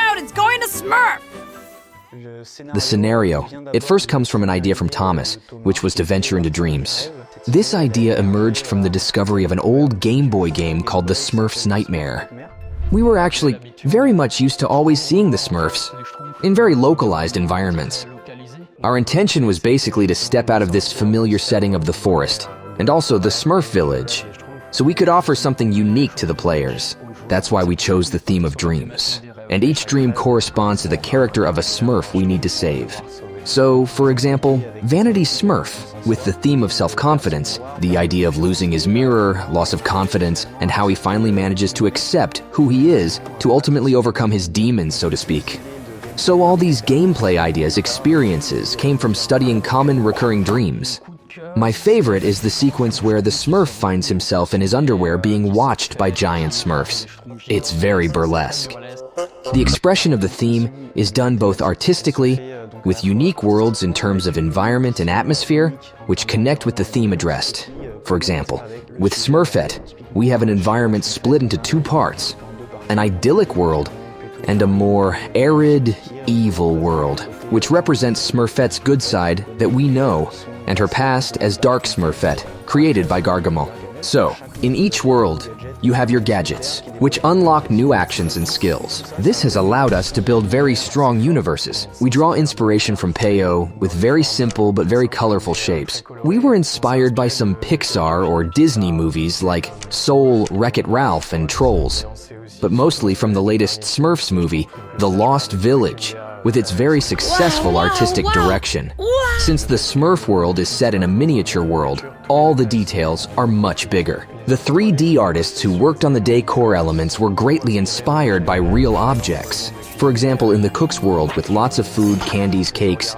out, it's going to Smurf! The scenario, it first comes from an idea from Thomas, which was to venture into dreams. This idea emerged from the discovery of an old Game Boy game called the Smurfs Nightmare. We were actually very much used to always seeing the Smurfs in very localized environments. Our intention was basically to step out of this familiar setting of the forest, and also the Smurf village, so we could offer something unique to the players. That's why we chose the theme of dreams. And each dream corresponds to the character of a Smurf we need to save. So, for example, Vanity Smurf, with the theme of self-confidence, the idea of losing his mirror, loss of confidence, and how he finally manages to accept who he is to ultimately overcome his demons, so to speak. So all these gameplay ideas, experiences, came from studying common recurring dreams. My favorite is the sequence where the Smurf finds himself in his underwear being watched by giant Smurfs. It's very burlesque. The expression of the theme is done both artistically, with unique worlds in terms of environment and atmosphere, which connect with the theme addressed. For example, with Smurfette, we have an environment split into two parts, an idyllic world and a more arid, evil world, which represents Smurfette's good side that we know, and her past as Dark Smurfette, created by Gargamel. So, in each world, you have your gadgets, which unlock new actions and skills. This has allowed us to build very strong universes. We draw inspiration from Peyo with very simple but very colorful shapes. We were inspired by some Pixar or Disney movies like Soul, Wreck-It Ralph, and Trolls, but mostly from the latest Smurfs movie, The Lost Village, with its very successful artistic direction. Since the Smurf world is set in a miniature world, all the details are much bigger. The 3D artists who worked on the decor elements were greatly inspired by real objects. For example, in the cook's world with lots of food, candies, cakes,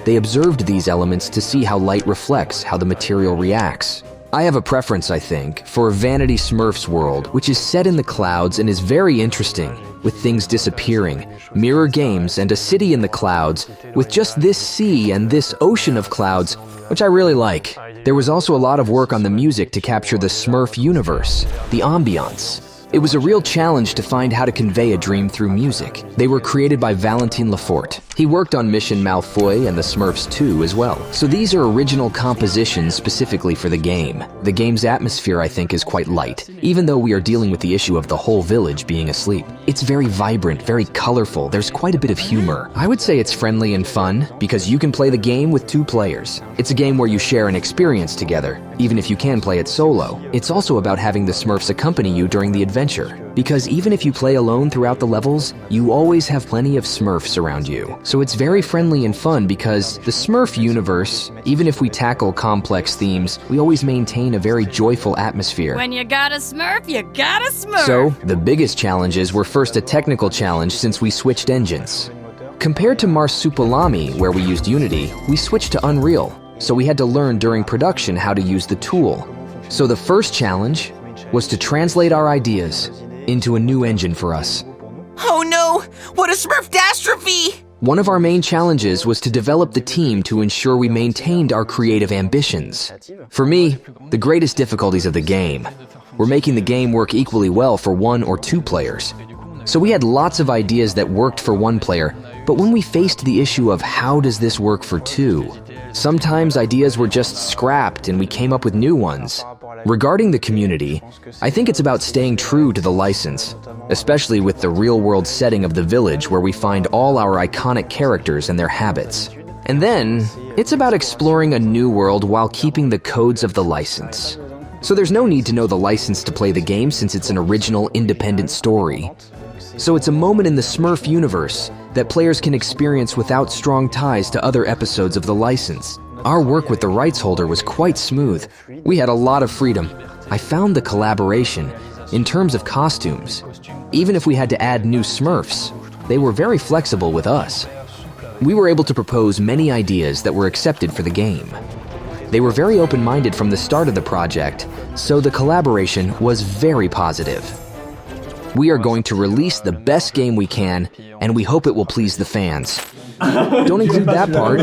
they observed these elements to see how light reflects, how the material reacts. I have a preference, I think, for Vanity Smurf's world, which is set in the clouds and is very interesting, with things disappearing, mirror games, and a city in the clouds, with just this sea and this ocean of clouds, which I really like. There was also a lot of work on the music to capture the Smurf universe, the ambiance. It was a real challenge to find how to convey a dream through music. They were created by Valentin Lafort. He worked on Mission Malfoy and the Smurfs 2 as well. So these are original compositions specifically for the game. The game's atmosphere, I think, is quite light, even though we are dealing with the issue of the whole village being asleep. It's very vibrant, very colorful, there's quite a bit of humor. I would say it's friendly and fun, because you can play the game with 2 players. It's a game where you share an experience together, even if you can play it solo. It's also about having the Smurfs accompany you during the adventure, because even if you play alone throughout the levels, you always have plenty of Smurfs around you. So it's very friendly and fun because the Smurf universe, even if we tackle complex themes, we always maintain a very joyful atmosphere. When you got a Smurf, you got a Smurf! So, the biggest challenges were first a technical challenge since we switched engines. Compared to Marsupilami, where we used Unity, we switched to Unreal, so we had to learn during production how to use the tool. So the first challenge was to translate our ideas into a new engine for us. Oh no! What a Smurf-dastrophe! One of our main challenges was to develop the team to ensure we maintained our creative ambitions. For me, the greatest difficulties of the game were making the game work equally well for 1 or 2 players. So we had lots of ideas that worked for 1 player, but when we faced the issue of how does this work for 2, sometimes ideas were just scrapped and we came up with new ones. Regarding the community, I think it's about staying true to the license, especially with the real-world setting of the village where we find all our iconic characters and their habits. And then, it's about exploring a new world while keeping the codes of the license. So there's no need to know the license to play the game since it's an original, independent story. So it's a moment in the Smurf universe that players can experience without strong ties to other episodes of the license. Our work with the rights holder was quite smooth. We had a lot of freedom. I found the collaboration in terms of costumes. Even if we had to add new Smurfs, they were very flexible with us. We were able to propose many ideas that were accepted for the game. They were very open-minded from the start of the project, so the collaboration was very positive. We are going to release the best game we can, and we hope it will please the fans. Don't include that part.